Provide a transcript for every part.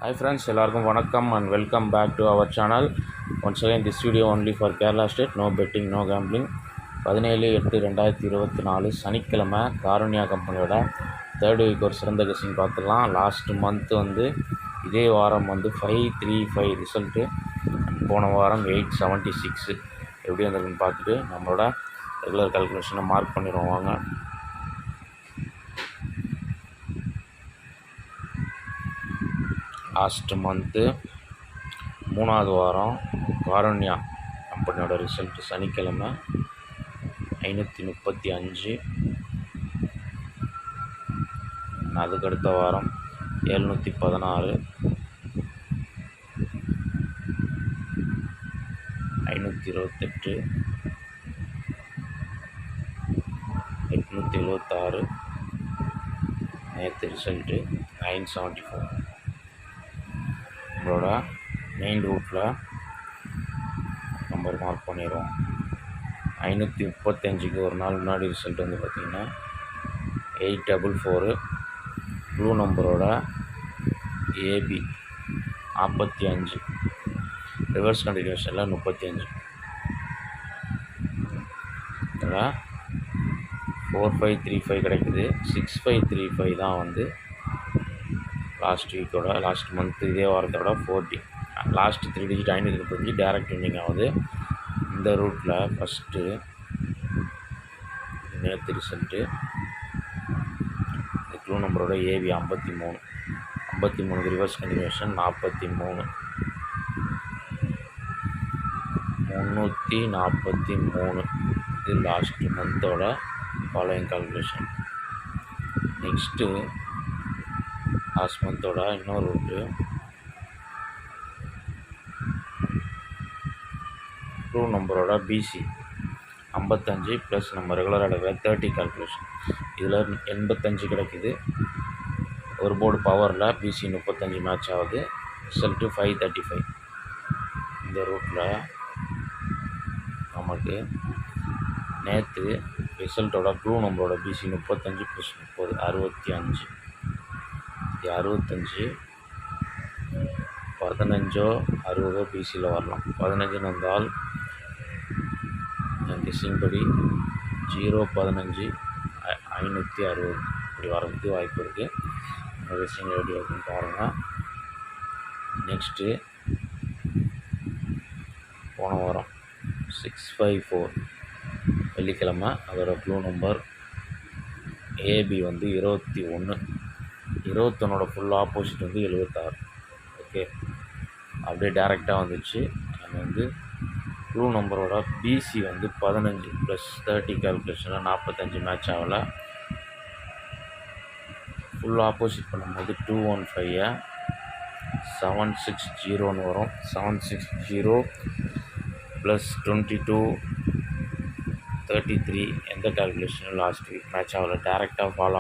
Hi friends, எல்லாருக்கும் வணக்கம் and welcome back to our channel. Once again this video only for Kerala State, no betting, no gambling. 17/8/2024 சனிக்கிழமை காருண்யா கம்பெனியோட third week ஒரு சிறந்த guessing பார்த்துக்கலாம். Last month வந்து இதே வாரம் வந்து 535 ரிசல்ட்டு, போன வாரம் 876 எப்படி வந்திருக்குன்னு பார்த்துட்டு நம்மளோட ரெகுலர் கால்குலேஷனை மார்க் பண்ணிடுவோம் வாங்க. லாஸ்ட் மந்த்து மூணாவது வாரம் காருண்யா கம்பெனியோட ரிசல்ட்டு சனிக்கிழமை 535. அதுக்கடுத்த வாரம் 716, 528, 876. நேற்று ரிசல்ட்டு 974. நம்மளோட மெயின் ரூட்டில் நம்பர் மார்க் பண்ணிடுவோம். 535க்கு ஒரு நாள் முன்னாடி ரிசல்ட் வந்து பார்த்திங்கன்னா 844. ப்ளூ நம்பரோட ஏபி 45, ரிவர்ஸ் கண்டினியூஷனில் 35. இதில் 4535 கிடைக்குது. 6535 தான் வந்து லாஸ்ட் வீக்கோட லாஸ்ட் மந்த் இதே வாரத்தோட 40. லாஸ்ட் 3 டிஜிட் 535 டேரக்ட் வின்னிங் ஆகுது. இந்த ரூட்டில் ஃபஸ்ட்டு நேற்று ரிசல்ட்டு க்ளூ நம்பரோட ஏவி 53, 53க்கு ரிவர்ஸ் கண்டினியூஷன் 43, 343. இது லாஸ்ட் மந்தோட ஃபாலோயிங் கால்குலேஷன். நெக்ஸ்ட்டு லாஸ்ட் மந்தோட இன்னொரு ரூட்டு ப்ளூ நம்பரோட பிசி 55 ப்ளஸ் நம்ம ரெகுலராக எடுக்கிற 30 கால்குலேஷன். இதில் 85 கிடைக்குது. ஒரு போர்டு பவரில் பிசி 35 மேட்ச் ஆகுது. ரிசல்ட்டு 535. இந்த ரூட்டில் நமக்கு நேற்று ரிசல்ட்டோட ப்ளூ நம்பரோட பிசி 35 ப்ளஸ் 30 65. 65 15 60 பிசியில் வரலாம். 15 வந்தால் என் கெஸ்ஸிங் படி 015 560 இப்படி வரதுக்கு வாய்ப்பு இருக்குது. கெஸ்ஸிங் ரெடி இருக்குன்னு பாருங்கள். நெக்ஸ்ட்டு போன வாரம் 654 வெள்ளிக்கிழமை, அதோட ப்ளூ நம்பர் ஏபி வந்து 21. 21ஓட ஃபுல் ஆப்போசிட் வந்து 76. ஓகே, அப்படியே டேரெக்டாக வந்துச்சு. அது வந்து ப்ளூ நம்பரோட பிசி வந்து 15 ப்ளஸ் 30 கால்குலேஷனில் 45 மேட்ச் ஆகலை. ஃபுல் ஆப்போசிட் பண்ணும்போது 215 760 வரும். 760 ப்ளஸ் 22 33 எந்த கால்குலேஷனும் லாஸ்ட் வீக் மேட்ச் ஆகலை. டேரெக்டாக ஃபாலோ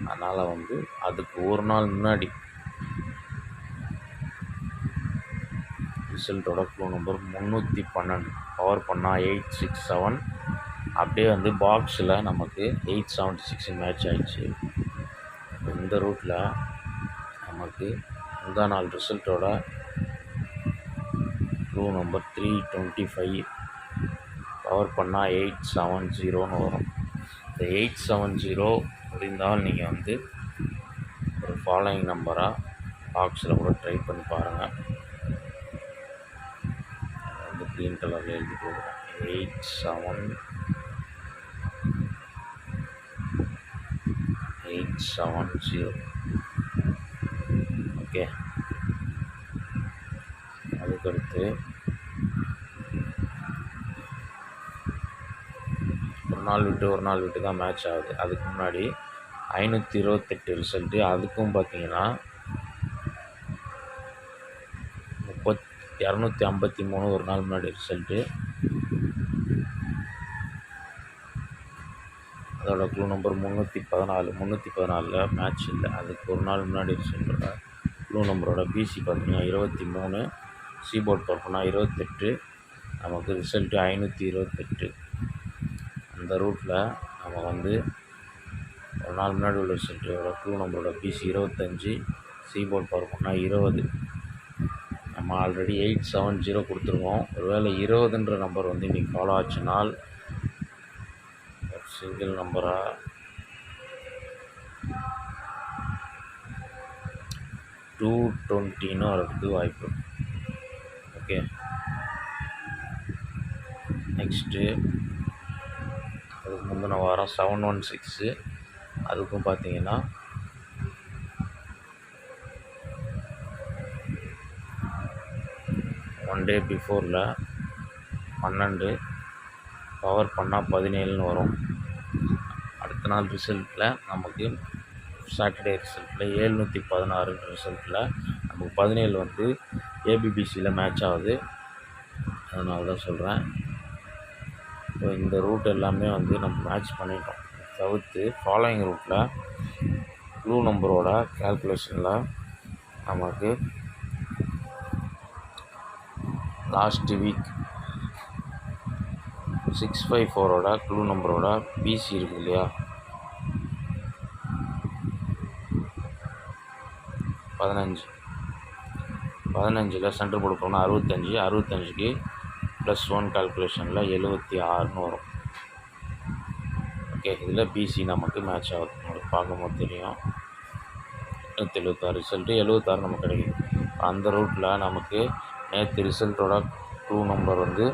அதனால் வந்து அதுக்கு ஒரு நாள் முன்னாடி ரிசல்ட்டோட க்ளூ நம்பர் 312 பவர் பண்ணால் 867. அப்படியே வந்து பாக்ஸில் நமக்கு 876 மேட்ச் ஆகிடுச்சு. இந்த ரூட்டில் நமக்கு முந்தா நாள் ரிசல்ட்டோட க்ளூ நம்பர் 325 பவர் பண்ணால் 870 வரும். இந்த 870 முடிந்தால் நீங்கள் வந்து ஒரு ஃபாலோயிங் நம்பராக பாக்ஸில் கூட ட்ரை பண்ணி பாருங்கள். வந்து க்ரீன் கலரில் எழுதி போடுறேன். 870. ஓகே, அதுக்கடுத்து ஒரு நாள் விட்டு தான் மேட்ச் ஆகுது. அதுக்கு முன்னாடி 528 ரிசல்ட்டு. அதுக்கும் பார்த்தீங்கன்னா 253 ஒரு நாள் முன்னாடி ரிசல்ட்டு. அதோட க்ளூ நம்பர் 314 மேட்ச் இல்லை. அதுக்கு ஒரு நாள் முன்னாடி ரிசல்ட்டோட க்ளூ நம்பரோட பிசி பார்த்தீங்கன்னா 23, சிபோர்ட் பர்ஃபுனா 28. நமக்கு ரிசல்ட்டு 528. அந்த ரூட்டில் நம்ம வந்து ஒரு நாள் முன்னாடி உள்ள ரிசல்ட்டோட க்ளூ நம்பரோட பிசி 25 சி போர்ட் பவர் பண்ணால் 20. நம்ம ஆல்ரெடி 870 கொடுத்துருக்கோம். ஒருவேளை 20ன்ற நம்பர் வந்து இன்றைக்கி ஃபாலோ ஆச்சுனால் சிங்கிள் நம்பராக 220 வரதுக்கு வாய்ப்பு. ஓகே, நெக்ஸ்ட்டு அதுக்கு முந்தின வாரம் 716 அதுக்கும் பார்த்தீங்கன்னா ஒன் டே பிஃபோரில் 12 பவர் பண்ணால் 17ன்னு வரும். அடுத்த நாள் ரிசல்ட்டில் நமக்கு சாட்டர்டே ரிசல்ட்டில் 716 ரிசல்ட்டில் நமக்கு 17 வந்து ஏபிபிசியில் மேட்ச் ஆகுது. அதனால தான் சொல்கிறேன். இப்போ இந்த ரூட் எல்லாமே வந்து நம்ம மேட்ச் பண்ணிட்டோம். தவிர்த்து ஃபாலோயிங் ரூட்டில் க்ளூ நம்பரோட கேல்குலேஷனில் நமக்கு லாஸ்ட் வீக் 654ஓட க்ளூ நம்பரோட பிசி இருக்குது இல்லையா, 15 சென்டர் போர்டு போனால் 65க்கு +1 கால்குலேஷனில் 76ன்னு வரும். ஓகே, இதில் பிசி நமக்கு மேட்ச் ஆகுது. உங்களுக்கு பார்க்கும்போது தெரியும். 76 ரிசல்ட்டு 76 நமக்கு கிடைக்குது. அந்த ரூட்டில் நமக்கு நேற்று ரிசல்ட்டோட க்ளூ நம்பர் வந்து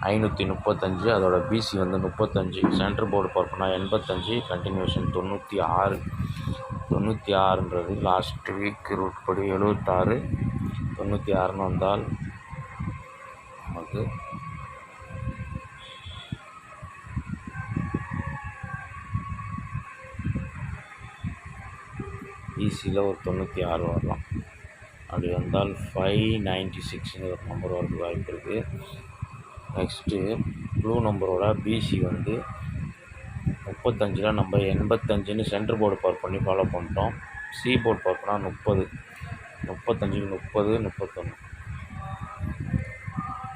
535, அதோட பிசி வந்து 35, சென்டர் போர்டு பார்ப்போம்னா 85, கண்டினியூஷன் 96. 96ன்றது லாஸ்ட் வீக் ரூட் படி 76, 96ன்னு வந்தால் நமக்கு பிசியில் ஒரு 96 வரலாம். அப்படி வந்தால் 596ன்னு ஒரு நம்பர் வரதுக்கு வாய்ப்பு இருக்குது. நெக்ஸ்ட்டு ப்ளூ நம்பரோட பிசி வந்து 35ல் நம்ம 85ன்னு சென்டர் போர்டு பவர் பண்ணி ஃபாலோ பண்ணிட்டோம். சி போர்டு பவர் பண்ணால் 30, 35க்கு 30, 31.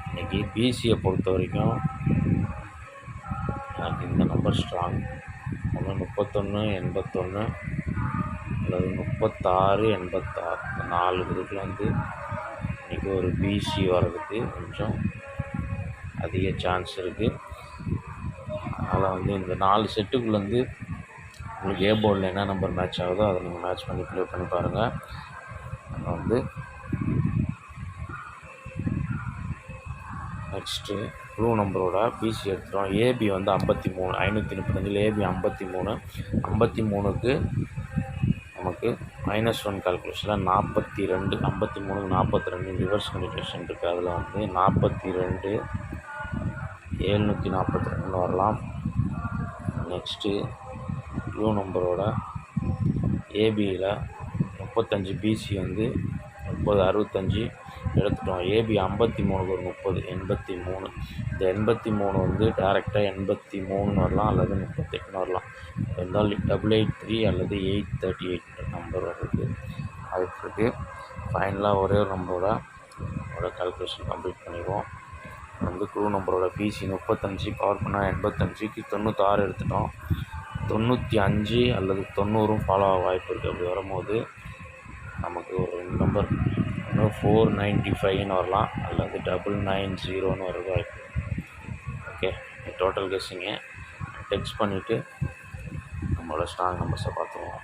இன்றைக்கி பிசியை பொறுத்த வரைக்கும் எனக்கு இந்த நம்பர் ஸ்ட்ராங். ஒன்று 31, 81 அல்லது 36, 86. இந்த 4 இதுக்குள்ள வந்து இன்றைக்கி ஒரு பிசி வர்றதுக்கு கொஞ்சம் அதிக சான்ஸ் இருக்குது. அதனால் வந்து இந்த 4 செட்டுக்குள்ளேருந்து உங்களுக்கு ஏ போர்டில் என்ன நம்பர் மேட்ச் ஆகுதோ அதை நீங்கள் மேட்ச் பண்ணி ப்ளே பண்ணி பாருங்கள். நம்ம வந்து நெக்ஸ்ட்டு ப்ளூ நம்பரோட பிசி எடுத்துகிறோம். ஏபி வந்து 53, 535 ஏபி 53. 53க்கு நமக்கு -1 கால்குலேஷனில் 42, 53க்கு 42 ரிவர்ஸ் கண்டினியூஷன் இருக்குது. அதில் வந்து 42, 742ன்னு வரலாம். நெக்ஸ்ட்டு ப்ளூ நம்பரோட ஏபியில் 35, பிசி வந்து 30, 65 எடுத்துட்டோம். ஏபி 53க்கு ஒரு 30, 83. இந்த 83 வந்து டேரெக்டாக 83ன்னு வரலாம் அல்லது 38ன்னு வரலாம். இருந்தாலும் 883 அல்லது 838 நம்பர் வர்றதுக்கு வாய்ப்பு இருக்குது. ஃபைனலாக ஒரே ஒரு நம்பரோட கால்குலேஷன் கம்ப்ளீட் பண்ணிடுவோம். வந்து க்ளூ நம்பரோட பிசி 35, பவர் பண்ணால் 85க்கு 96 எடுத்துட்டோம். 95 அல்லது 90ம் ஃபாலோ ஆக வாய்ப்பு இருக்குது. அப்படி வரும்போது நமக்கு ஒரு 2 நம்பர் 495ன்னு வரலாம் அல்லது 990ன்னு வர வாய்ப்பு. ஓகே, டோட்டல் கெஸ்ஸிங்க டெக்ஸ்ட் பண்ணிவிட்டு நம்மளோட ஸ்ட்ராங் நம்பர்ஸை பார்த்துருவோம்.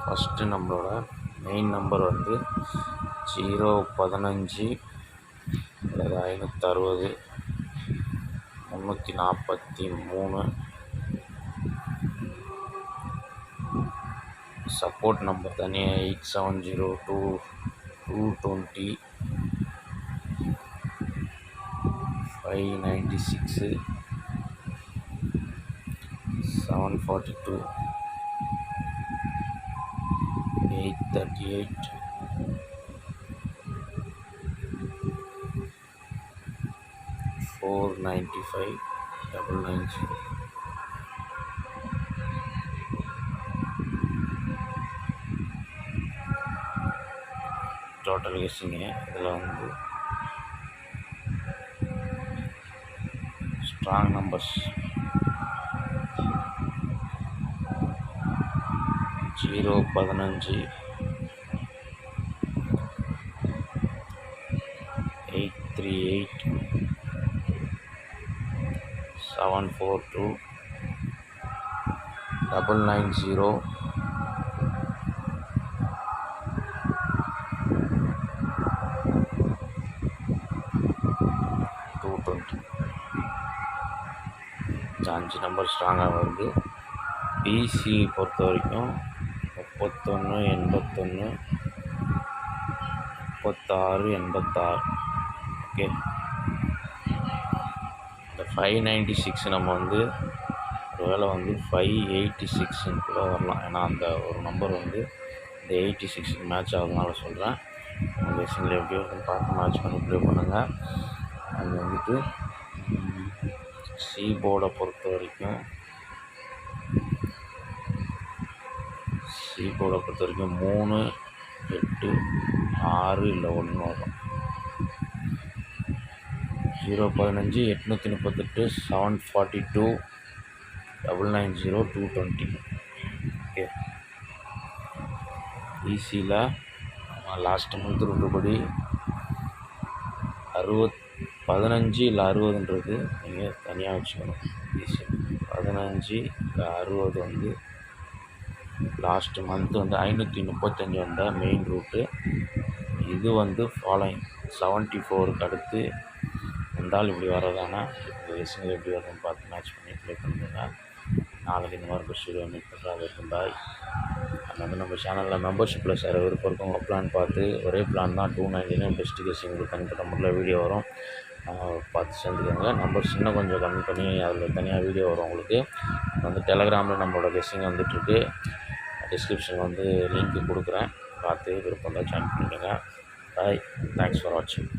ஃபஸ்ட்டு நம்மளோட மெயின் நம்பர் வந்து 015 அல்லது 560, 343. சப்போர்ட் நம்பர் தனியாக 870, 220, 596, 742, 838, 495, 990. டோட்டல் கெஸ்ஸிங்கு. இதில் வந்து ஸ்ட்ராங் நம்பர்ஸ் 0, 15, 838, 742, 990, 220. இந்த 5 நம்பர் ஸ்ட்ராங்காக வருது. பிசி பொறுத்த வரைக்கும் 31, 81, 36, 86. ஓகே, இந்த 596 நம்ம வந்து ஒருவேளை வந்து 586 கூட வரலாம். ஏன்னா அந்த ஒரு நம்பர் வந்து இந்த 86 மேட்ச் ஆகுதுனால சொல்கிறேன். உங்கள் சிங்கிள் எப்படி இருக்குன்னு பார்த்து மேட்ச் பண்ணி ப்ளே பண்ணுங்கள். அது வந்துட்டு சி போர்டை பொறுத்த வரைக்கும் 3, 8, 6 இல்லை 1 வரும். 0, 15, 838, 742, 990, 220. ஓகே, ஈஸியில் லாஸ்ட் மந்த் ரூட்டுப்படி 15 இல்லை 60ன்றது நீங்கள் தனியாக வச்சுக்கணும். ஈஸி 15 இல்லை 60 வந்து லாஸ்ட் மந்த் வந்து 535 வந்த மெயின் ரூட்டு. இது வந்து ஃபாலோயிங் 74க்கு அடுத்து வந்தால் இப்படி வர்றதானா சிங்கிள் எப்படி வருதுன்னு பார்த்து மேட்ச் பண்ணி ப்ளே பண்ணுங்க. நாளைக்கு இந்த மாதிரி வீடியோ மீட் பண்ணுறாங்க இருக்கும். பாய். அது வந்து நம்ம சேனலில் மெம்பர்ஷிப்பில் சேர விருப்பம் இருக்கும். உங்கள் பிளான் பார்த்து ஒரே பிளான் தான் 299 பெஸ்ட் கெஸ்ஸிங் உங்களுக்கு தனிப்பட்ட முறையில் வீடியோ வரும். பார்த்து சேர்ந்துக்கோங்க. நம்பர் இன்னும் கொஞ்சம் கம்மி பண்ணி அதில் தனியாக வீடியோ வரும் உங்களுக்கு. வந்து டெலகிராமில் நம்மளோட கெஸ்ஸிங் வந்துட்டுருக்கு. டிஸ்கிரிப்ஷனில் வந்து லிங்க் கொடுக்குறேன். பார்த்து விருப்பம் தான் ஜாயின் பண்ணிவிடுங்க. பாய். தேங்க்ஸ் ஃபார் வாட்சிங்.